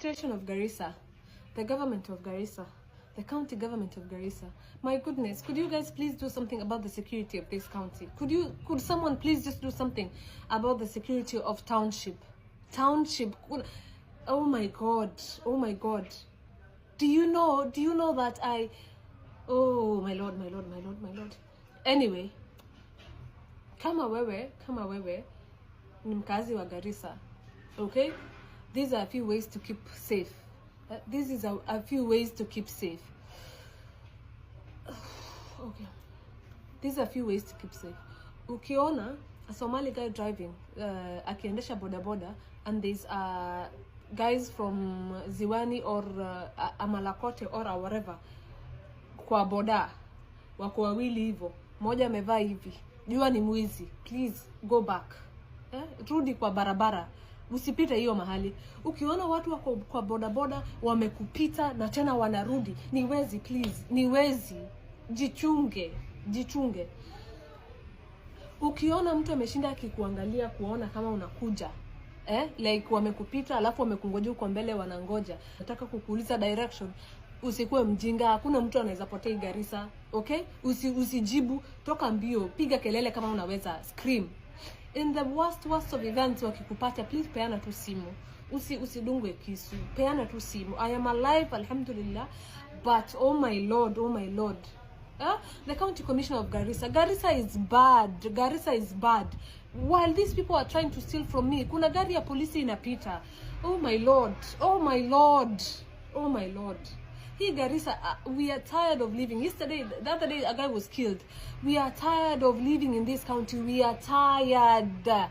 administration of Garissa, the government of Garissa, the county government of Garissa. My goodness, could you guys please do something about the security of this county? Could someone please just do something about the security of township? Oh my God, oh my God. Do you know that oh my Lord, my Lord, my Lord, my Lord. Anyway, kama wewe ni mkazi wa Garissa, okay? These are a few ways to keep safe. This is a few ways to keep safe. Okay. These are a few ways to keep safe. Ukiona a Somali guy driving, akiendesha boda and there's guys from Ziwani or Amalakote or whatever kwa boda wako wawili hivyo, moja amevaa hivi, jua ni mwizi, please go back. Rudi kwa barabara, usipite hiyo mahali. Ukiona watu wako kwa boda wamekupita na tena wanarudi, ni wezi, please, ni wezi. Jichunge. Ukiona mtu ameshinda akikuangalia kuona kama unakuja, like wamekupita alafu wamekungoja uko mbele wanangoja, nataka kukuuliza direction, usikuwe mjinga. Hakuna mtu anaweza potea Garissa, okay? Usijibu, toka mbio, piga kelele kama unaweza, scream. In the worst of events, wakikupata, please peana tu simu. Usidungwe kisu, peana tu simu. I am alive, alhamdulillah, but oh my Lord, oh my Lord. The county commissioner of Garissa is bad. Garissa is bad. While these people are trying to steal from me, kuna gari ya polisi inapita. Oh my Lord, oh my Lord, oh my Lord. Here Garissa, we are tired of living. The other day, a guy was killed. We are tired of living in this county. We are tired.